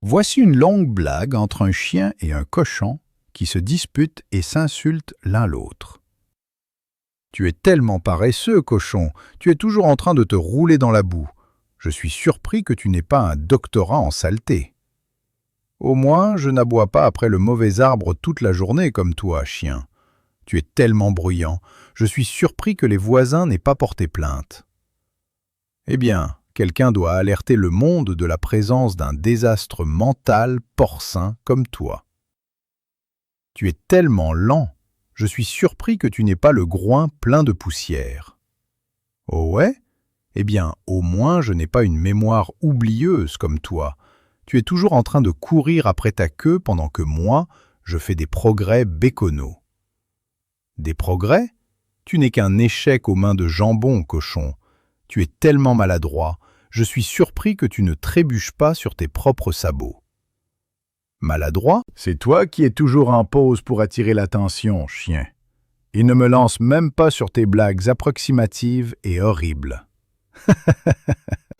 Voici une longue blague entre un chien et un cochon qui se disputent et s'insultent l'un l'autre. « Tu es tellement paresseux, cochon, tu es toujours en train de te rouler dans la boue. Je suis surpris que tu n'aies pas un doctorat en saleté. »« Au moins, je n'aboie pas après le mauvais arbre toute la journée comme toi, chien. Tu es tellement bruyant, je suis surpris que les voisins n'aient pas porté plainte. » Eh bien, quelqu'un doit alerter le monde de la présence d'un désastre mental porcin comme toi. Tu es tellement lent, je suis surpris que tu n'aies pas le groin plein de poussière. Oh ouais? Eh bien, au moins je n'ai pas une mémoire oublieuse comme toi. Tu es toujours en train de courir après ta queue pendant que moi, je fais des progrès béconaux. Des progrès? Tu n'es qu'un échec aux mains de jambon, cochon. Tu es tellement maladroit, je suis surpris que tu ne trébuches pas sur tes propres sabots. Maladroit? C'est toi qui es toujours en pause pour attirer l'attention, chien. Et ne me lance même pas sur tes blagues approximatives et horribles.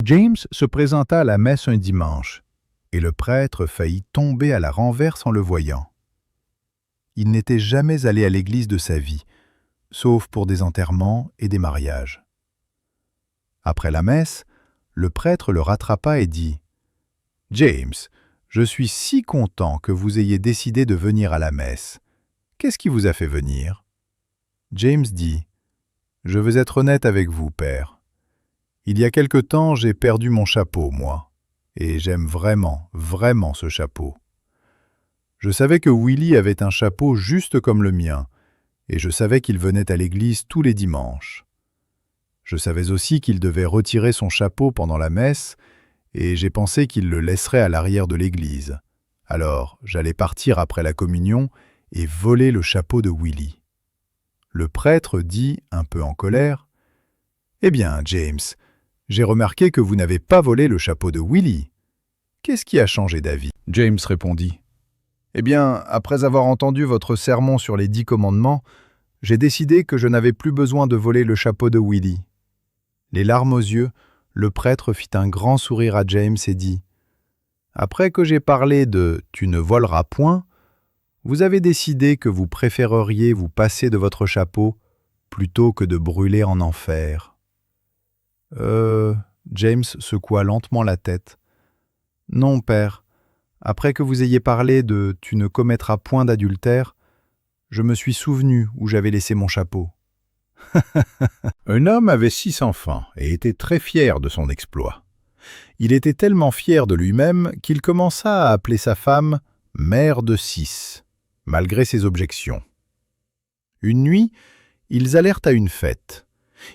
James se présenta à la messe un dimanche, et le prêtre faillit tomber à la renverse en le voyant. Il n'était jamais allé à l'église de sa vie, sauf pour des enterrements et des mariages. Après la messe, le prêtre le rattrapa et dit « James, je suis si content que vous ayez décidé de venir à la messe. Qu'est-ce qui vous a fait venir ?» James dit « Je veux être honnête avec vous, père. Il y a quelque temps, j'ai perdu mon chapeau, moi, et j'aime vraiment, vraiment ce chapeau. Je savais que Willy avait un chapeau juste comme le mien, et je savais qu'il venait à l'église tous les dimanches. Je savais aussi qu'il devait retirer son chapeau pendant la messe, et j'ai pensé qu'il le laisserait à l'arrière de l'église. Alors, j'allais partir après la communion et voler le chapeau de Willy. Le prêtre dit, un peu en colère, « Eh bien, James, j'ai remarqué que vous n'avez pas volé le chapeau de Willy. Qu'est-ce qui a changé d'avis ?» James répondit, « Eh bien, après avoir entendu votre sermon sur les 10 commandements, j'ai décidé que je n'avais plus besoin de voler le chapeau de Willy. » Les larmes aux yeux, le prêtre fit un grand sourire à James et dit « Après que j'ai parlé de « tu ne voleras point », vous avez décidé que vous préféreriez vous passer de votre chapeau plutôt que de brûler en enfer. » James secoua lentement la tête. « Non, père. Après que vous ayez parlé de « tu ne commettras point d'adultère », je me suis souvenu où j'avais laissé mon chapeau. » Un homme avait 6 enfants et était très fier de son exploit. Il était tellement fier de lui-même qu'il commença à appeler sa femme « mère de 6 », malgré ses objections. Une nuit, ils allèrent à une fête.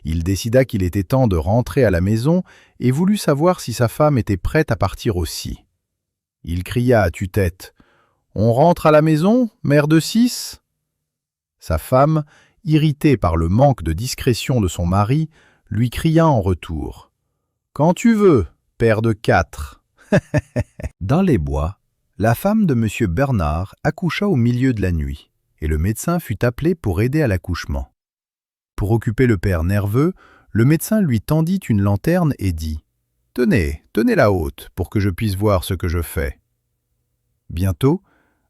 Il décida qu'il était temps de rentrer à la maison et voulut savoir si sa femme était prête à partir aussi. Il cria à tue-tête « On rentre à la maison, mère de 6 ?» Sa femme, irritée par le manque de discrétion de son mari, lui cria en retour « Quand tu veux, père de 4 !» Dans les bois, la femme de M. Bernard accoucha au milieu de la nuit, et le médecin fut appelé pour aider à l'accouchement. Pour occuper le père nerveux, le médecin lui tendit une lanterne et dit « Tenez, tenez-la haute pour que je puisse voir ce que je fais. » Bientôt,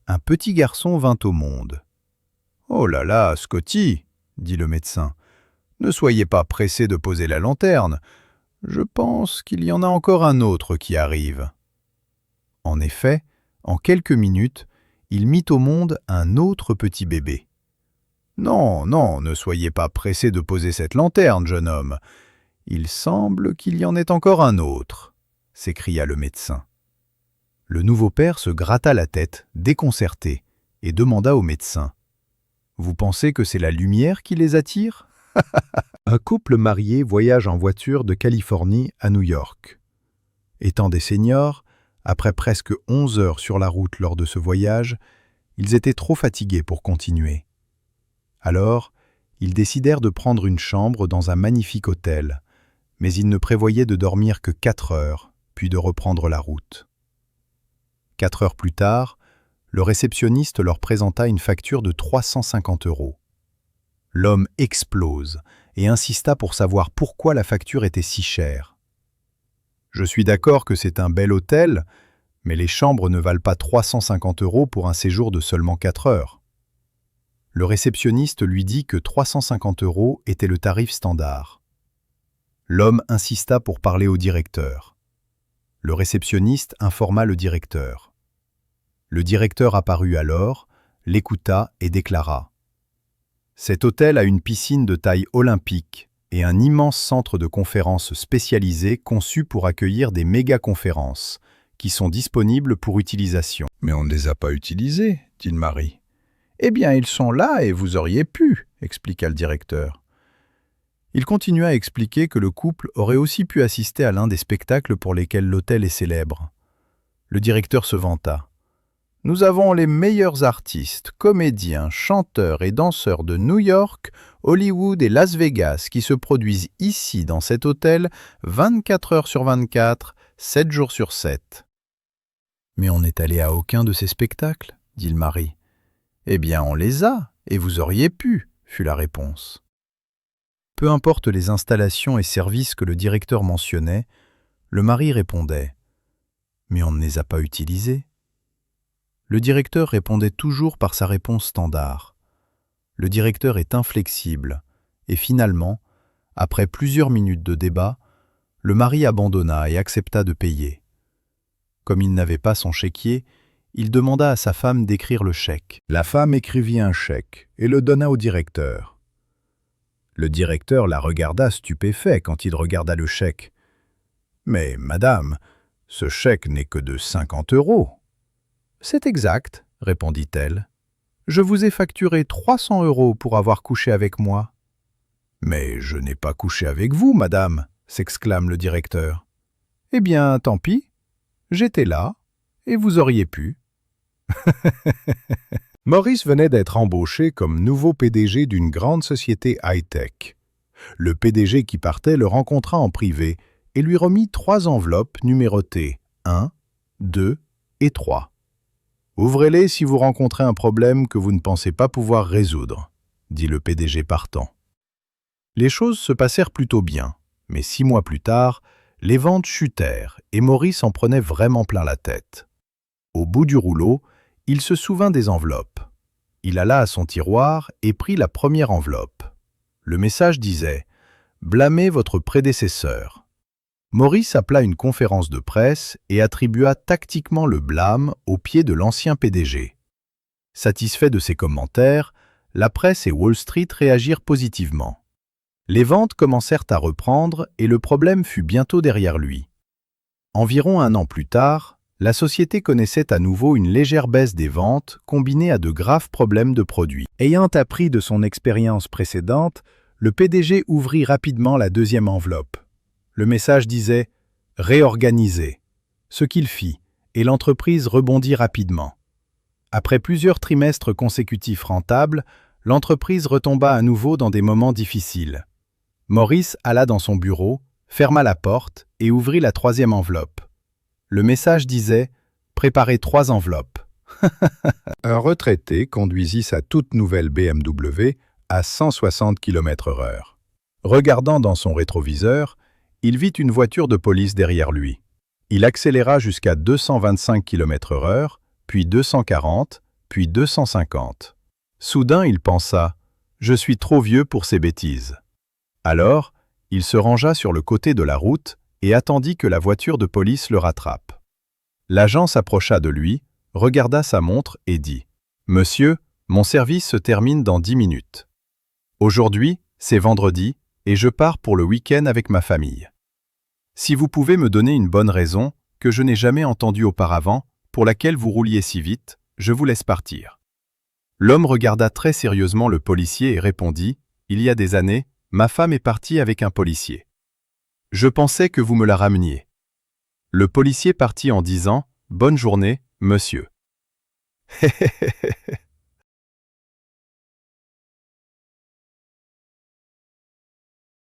un petit garçon vint au monde. « Oh là là, Scotty !» dit le médecin. « Ne soyez pas pressé de poser la lanterne. Je pense qu'il y en a encore un autre qui arrive. » En effet, en quelques minutes, il mit au monde un autre petit bébé. « Non, non, ne soyez pas pressé de poser cette lanterne, jeune homme. Il semble qu'il y en ait encore un autre, » s'écria le médecin. Le nouveau père se gratta la tête, déconcerté, et demanda au médecin « Vous pensez que c'est la lumière qui les attire ?» Un couple marié voyage en voiture de Californie à New York. Étant des seniors, après presque 11 heures sur la route lors de ce voyage, ils étaient trop fatigués pour continuer. Alors, ils décidèrent de prendre une chambre dans un magnifique hôtel, mais ils ne prévoyaient de dormir que 4 heures, puis de reprendre la route. 4 heures plus tard, le réceptionniste leur présenta une facture de 350 €. L'homme explose et insista pour savoir pourquoi la facture était si chère. « Je suis d'accord que c'est un bel hôtel, Mais les chambres ne valent pas 350 € pour un séjour de seulement 4 heures. Le réceptionniste lui dit que 350 € était le tarif standard. L'homme insista pour parler au directeur. Le réceptionniste informa le directeur. Le directeur apparut alors, l'écouta et déclara: « Cet hôtel a une piscine de taille olympique et un immense centre de conférences spécialisé conçu pour accueillir des méga-conférences qui sont disponibles pour utilisation. »« Mais on ne les a pas utilisés, » dit le mari. « Eh bien, ils sont là et vous auriez pu, » expliqua le directeur. Il continua à expliquer que le couple aurait aussi pu assister à l'un des spectacles pour lesquels l'hôtel est célèbre. Le directeur se vanta. « Nous avons les meilleurs artistes, comédiens, chanteurs et danseurs de New York, Hollywood et Las Vegas qui se produisent ici dans cet hôtel 24 heures sur 24, 7 jours sur 7. »« Mais on n'est allé à aucun de ces spectacles, » dit le mari. « Eh bien, on les a, et vous auriez pu, » fut la réponse. Peu importe les installations et services que le directeur mentionnait, le mari répondait « Mais on ne les a pas utilisés. » Le directeur répondait toujours par sa réponse standard. Le directeur est inflexible, et finalement, après plusieurs minutes de débat, le mari abandonna et accepta de payer. Comme il n'avait pas son chéquier, il demanda à sa femme d'écrire le chèque. La femme écrivit un chèque et le donna au directeur. Le directeur la regarda stupéfait quand il regarda le chèque. « Mais, madame, ce chèque n'est que de 50 €. »« C'est exact, » répondit-elle. « Je vous ai facturé 300 € pour avoir couché avec moi. »« Mais je n'ai pas couché avec vous, madame, » s'exclame le directeur. « Eh bien, tant pis. J'étais là, et vous auriez pu. » Maurice venait d'être embauché comme nouveau PDG d'une grande société high-tech. Le PDG qui partait le rencontra en privé et lui remit 3 enveloppes numérotées 1, 2 et 3. « Ouvrez-les si vous rencontrez un problème que vous ne pensez pas pouvoir résoudre, » dit le PDG partant. Les choses se passèrent plutôt bien, mais 6 mois plus tard, les ventes chutèrent et Maurice en prenait vraiment plein la tête. Au bout du rouleau, il se souvint des enveloppes. Il alla à son tiroir et prit la première enveloppe. Le message disait « Blâmez votre prédécesseur ». Maurice appela une conférence de presse et attribua tactiquement le blâme aux pieds de l'ancien PDG. Satisfait de ses commentaires, la presse et Wall Street réagirent positivement. Les ventes commencèrent à reprendre et le problème fut bientôt derrière lui. Environ 1 an plus tard, la société connaissait à nouveau une légère baisse des ventes combinée à de graves problèmes de produits. Ayant appris de son expérience précédente, le PDG ouvrit rapidement la deuxième enveloppe. Le message disait « Réorganiser », ce qu'il fit, et l'entreprise rebondit rapidement. Après plusieurs trimestres consécutifs rentables, l'entreprise retomba à nouveau dans des moments difficiles. Maurice alla dans son bureau, ferma la porte et ouvrit la troisième enveloppe. Le message disait « Préparez 3 enveloppes ». Un retraité conduisit sa toute nouvelle BMW à 160 km/h. Regardant dans son rétroviseur, il vit une voiture de police derrière lui. Il accéléra jusqu'à 225 km/h, puis 240, puis 250. Soudain, il pensa « Je suis trop vieux pour ces bêtises ». Alors, il se rangea sur le côté de la route et attendit que la voiture de police le rattrape. L'agent s'approcha de lui, regarda sa montre et dit « Monsieur, mon service se termine dans 10 minutes. Aujourd'hui, c'est vendredi et je pars pour le week-end avec ma famille. Si vous pouvez me donner une bonne raison, que je n'ai jamais entendue auparavant, pour laquelle vous rouliez si vite, je vous laisse partir. » L'homme regarda très sérieusement le policier et répondit « Il y a des années, ma femme est partie avec un policier. Je pensais que vous me la rameniez. » Le policier partit en disant « Bonne journée, monsieur. »